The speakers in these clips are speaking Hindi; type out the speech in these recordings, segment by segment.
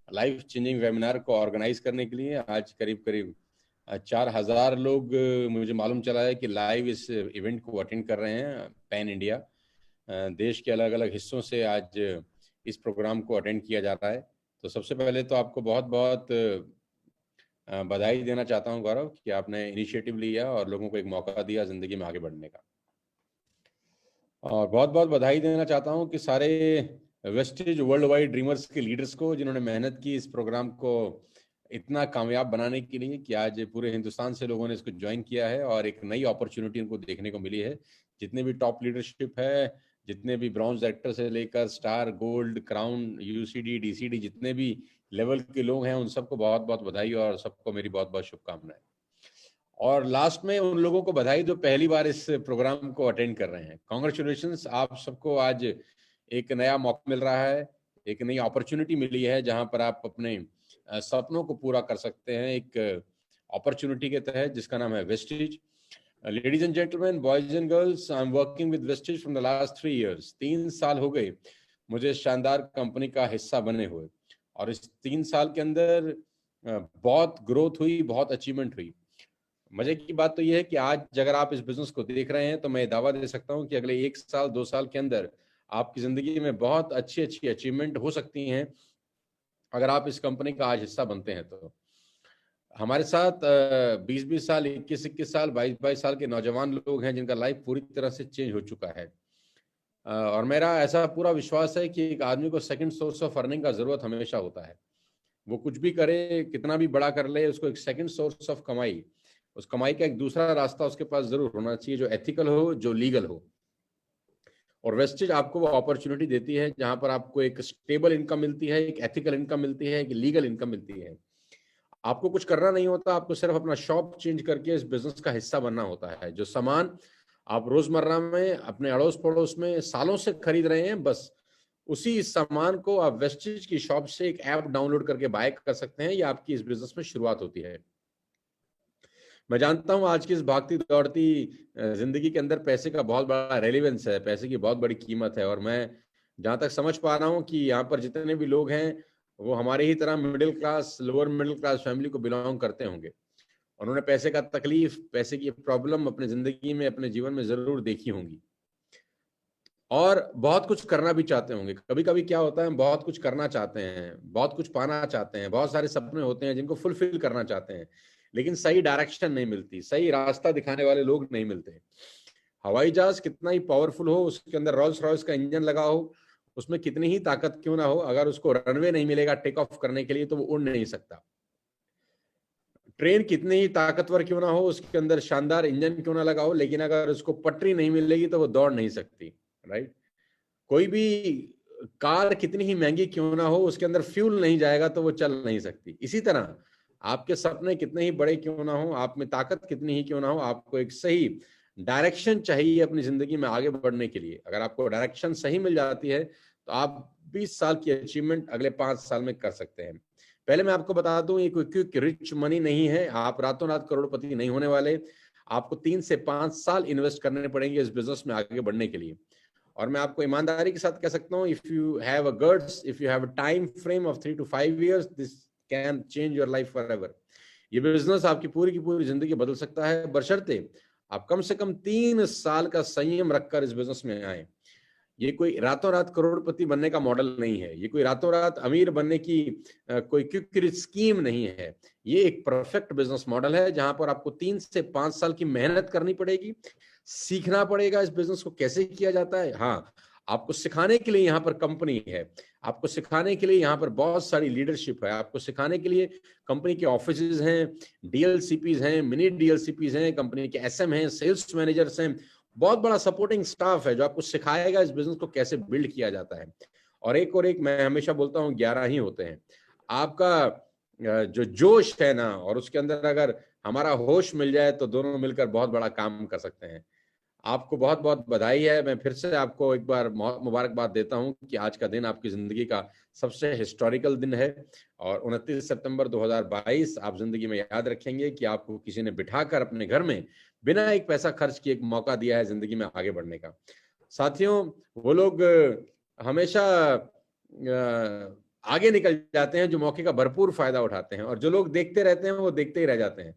लाइफ चेंजिंग वेबिनार को ऑर्गेनाइज करने के लिए। आज करीब करीब 4,000 लोग मुझे मालूम चला है कि लाइव इस इवेंट को अटेंड कर रहे हैं। पैन इंडिया देश के अलग अलग हिस्सों से आज इस प्रोग्राम को अटेंड किया जा रहा है। तो सबसे पहले तो आपको बहुत बहुत बधाई देना चाहता हूं गौरव कि आपने इनिशिएटिव लिया और लोगों को एक मौका दिया ज़िंदगी में आगे बढ़ने का। और बहुत बहुत बधाई देना चाहता हूं कि सारे वेस्टेज वर्ल्ड वाइड ड्रीमर्स के लीडर्स को जिन्होंने मेहनत की इस प्रोग्राम को इतना कामयाब बनाने के लिए कि आज पूरे हिंदुस्तान से लोगों ने इसको ज्वाइन किया है और एक नई अपॉर्चुनिटी उनको देखने को मिली है। जितने भी टॉप लीडरशिप है, जितने भी ब्रॉन्ज डायरेक्टर से लेकर स्टार, गोल्ड, क्राउन, यूसीडी, डीसीडी, जितने भी लेवल के लोग हैं, उन सबको बहुत बहुत बधाई और सबको मेरी बहुत बहुत शुभकामनाएं। और लास्ट में उन लोगों को बधाई जो पहली बार इस प्रोग्राम को अटेंड कर रहे हैं। कॉन्ग्रेचुलेशंस, आप सबको आज एक नया मौका मिल रहा है, एक नई अपॉर्चुनिटी मिली है जहां पर आप अपने सपनों को पूरा कर सकते हैं एक अपॉर्चुनिटी के तहत जिसका नाम है wastage. Ladies and gentleman, boys and girls, I am working with wastage from the last 3 years। 3 साल हो गए मुझे शानदार कंपनी का हिस्सा बने हुए, और इस 3 साल के अंदर बहुत ग्रोथ हुई, बहुत अचीवमेंट हुई। मजे की बात तो यह है कि आज अगर आप इस बिजनेस को देख रहे हैं तो मैं दावा दे सकता हूं कि अगले 1 साल 2 साल के अंदर आपकी जिंदगी में बहुत अच्छी अच्छी अचीवमेंट हो सकती हैं अगर आप इस कंपनी का आज हिस्सा बनते हैं। तो हमारे साथ 20-20 साल, 21-21 साल, 22-22 साल के नौजवान लोग हैं जिनका लाइफ पूरी तरह से चेंज हो चुका है। और मेरा ऐसा पूरा विश्वास है कि एक आदमी को सेकंड सोर्स ऑफ अर्निंग का जरूरत हमेशा होता है। वो कुछ भी करे, कितना भी बड़ा कर ले, उसको एक सेकंड सोर्स ऑफ कमाई, उस कमाई का एक दूसरा रास्ता उसके पास जरूर होना चाहिए, जो एथिकल हो, जो लीगल हो। और वेस्टेज आपको वो अपॉर्चुनिटी देती है जहां पर आपको एक स्टेबल इनकम मिलती है, एक एथिकल इनकम मिलती है, एक लीगल इनकम मिलती है। आपको कुछ करना नहीं होता, आपको सिर्फ अपना शॉप चेंज करके इस बिजनेस का हिस्सा बनना होता है। जो सामान आप रोजमर्रा में अपने अड़ोस पड़ोस में सालों से खरीद रहे हैं, बस उसी सामान को आप वेस्टेज की शॉप से एक ऐप डाउनलोड करके बाय कर सकते हैं। ये आपकी इस बिजनेस में शुरुआत होती है। मैं जानता हूं आज की इस भागती दौड़ती जिंदगी के अंदर पैसे का बहुत बड़ा रेलिवेंस है, पैसे की बहुत बड़ी कीमत है। और मैं जहां तक समझ पा रहा हूं कि यहाँ पर जितने भी लोग हैं वो हमारे ही तरह middle class, lower middle class family को बिलोंग करते होंगे। उन्होंने पैसे का तकलीफ, पैसे की प्रॉब्लम अपनी जिंदगी में, अपने जीवन में जरूर देखी होंगी और बहुत कुछ करना भी चाहते होंगे। कभी कभी क्या होता है, हम बहुत कुछ करना चाहते हैं, बहुत कुछ पाना चाहते हैं, बहुत सारे सपने होते हैं जिनको फुलफिल करना चाहते हैं, लेकिन सही डायरेक्शन नहीं मिलती, सही रास्ता दिखाने वाले लोग नहीं मिलते। हवाई जहाज कितना ही पावरफुल हो, उसके अंदर रोल्स रॉयस का इंजन लगा हो, उसमें कितनी ही ताकत क्यों ना हो, अगर उसको रनवे नहीं मिलेगा टेक ऑफ करने के लिए तो वो उड़ नहीं सकता। ट्रेन कितनी ही ताकतवर क्यों ना हो, उसके अंदर शानदार इंजन क्यों ना लगा हो, लेकिन अगर उसको पटरी नहीं मिलेगी तो वो दौड़ नहीं सकती। राइट? कोई भी कार कितनी ही महंगी क्यों ना हो, उसके अंदर फ्यूल नहीं जाएगा तो वो चल नहीं सकती। इसी तरह आपके सपने कितने ही बड़े क्यों ना हो, आप में ताकत कितनी ही क्यों ना हो, आपको एक सही डायरेक्शन चाहिए अपनी जिंदगी में आगे बढ़ने के लिए। अगर आपको डायरेक्शन सही मिल जाती है तो आप 20 साल की अचीवमेंट अगले 5 साल में कर सकते हैं। पहले मैं आपको बता दूं, ये कोई क्विक रिच मनी नहीं है। आप रातों रात करोड़पति नहीं होने वाले। आपको 3 से 5 साल इन्वेस्ट करने पड़ेंगे इस बिजनेस में आगे बढ़ने के लिए। और मैं आपको ईमानदारी के साथ कह सकता हूँ, if you have a guts, if you have a time frame of 3 to 5 years, this can change your life forever. ये बिजनेस आपकी पूरी की पूरी जिंदगी बदल सकता है, बशर्ते आप कम से कम 3 साल का संयम रखकर इस बिजनेस में आए। ये कोई रातों रात करोड़पति बनने का मॉडल नहीं है, ये कोई रातों रात अमीर बनने की कोई क्विक स्कीम नहीं है। ये एक परफेक्ट बिजनेस मॉडल है जहां पर आपको 3 से 5 साल की मेहनत करनी पड़ेगी, सीखना पड़ेगा इस बिजनेस को कैसे किया जाता है। हाँ, आपको सिखाने के लिए यहाँ पर कंपनी है, आपको सिखाने के लिए यहाँ पर बहुत सारी लीडरशिप है, आपको सिखाने के लिए कंपनी के ऑफिसेज हैं, डीएलसीपीज हैं, मिनी डीएलसीपीज हैं, कंपनी के एसएम हैं, सेल्स मैनेजर्स हैं, बहुत बड़ा सपोर्टिंग स्टाफ है जो आपको सिखाएगा इस बिजनेस को कैसे बिल्ड किया जाता है। और एक मैं हमेशा बोलता हूँ 11 ही होते हैं। आपका जो जोश है ना, और उसके अंदर अगर हमारा होश मिल जाए तो दोनों मिलकर बहुत बड़ा काम कर सकते हैं। आपको बहुत बहुत बधाई है। मैं फिर से आपको एक बार मुबारकबाद देता हूं कि आज का दिन आपकी जिंदगी का सबसे हिस्टोरिकल दिन है। और 29 सितंबर 2022 आप जिंदगी में याद रखेंगे कि आपको किसी ने बिठाकर अपने घर में बिना एक पैसा खर्च किए एक मौका दिया है जिंदगी में आगे बढ़ने का। साथियों, वो लोग हमेशा आगे निकल जाते हैं, जो मौके का भरपूर फायदा उठाते हैं, और जो लोग देखते रहते हैं वो देखते ही रह जाते हैं।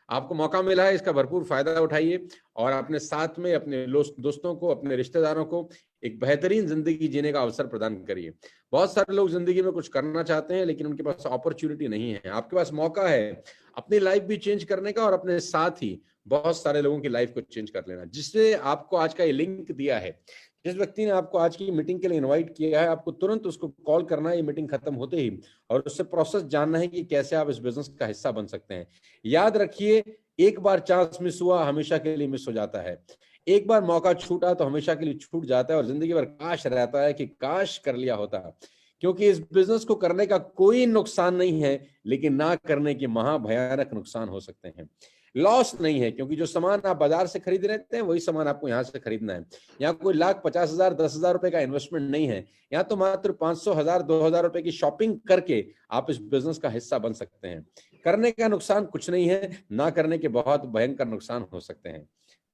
आपको मौका मिला है, इसका भरपूर फायदा उठाइए और अपने साथ में अपने दोस्तों को, अपने रिश्तेदारों को एक बेहतरीन जिंदगी जीने का अवसर प्रदान करिए। बहुत सारे लोग जिंदगी में कुछ करना चाहते हैं लेकिन उनके पास अपॉर्चुनिटी नहीं है। आपके पास मौका है अपनी लाइफ भी चेंज करने का और अपने साथ ही बहुत सारे लोगों की लाइफ को चेंज कर लेना। जिससे आपको आज का ये लिंक दिया है, जिस व्यक्ति ने आपको आज की मीटिंग के लिए इनवाइट किया है, आपको तुरंत उसको कॉल करना है ये मीटिंग खत्म होते ही, और उससे प्रोसेस जानना है कि कैसे आप इस बिजनेस का हिस्सा बन सकते हैं। याद रखिए, एक बार चांस मिस हुआ हमेशा के लिए मिस हो जाता है। एक बार मौका छूटा तो हमेशा के लिए छूट जाता है, और जिंदगी भर काश रहता है कि काश कर लिया होता। क्योंकि इस बिजनेस को करने का कोई नुकसान नहीं है, लेकिन ना करने के महाभयानक नुकसान हो सकते हैं। लॉस नहीं है, क्योंकि जो सामान आप बाजार से खरीद रहे हैं वही सामान आपको यहाँ से खरीदना है। यहाँ कोई लाख 50,000 10,000 रुपए का इन्वेस्टमेंट नहीं है। यहाँ तो मात्र 500 1000 2000 रुपए की शॉपिंग करके आप इस बिजनेस का हिस्सा बन सकते हैं। करने का नुकसान कुछ नहीं है, ना करने के बहुत भयंकर नुकसान हो सकते हैं।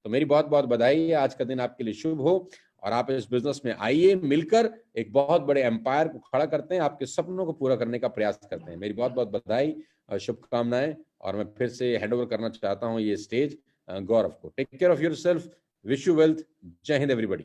तो मेरी बहुत बहुत बधाई है, आज का दिन आपके लिए शुभ हो और आप इस बिजनेस में आइए, मिलकर एक बहुत बड़े एम्पायर को खड़ा करते हैं, आपके सपनों को पूरा करने का प्रयास करते हैं। मेरी बहुत बहुत बधाई और शुभकामनाएं। और मैं फिर से हैंड ओवर करना चाहता हूं ये स्टेज गौरव को। Take care of yourself, wish you wealth. जय हिंद एवरीबॉडी।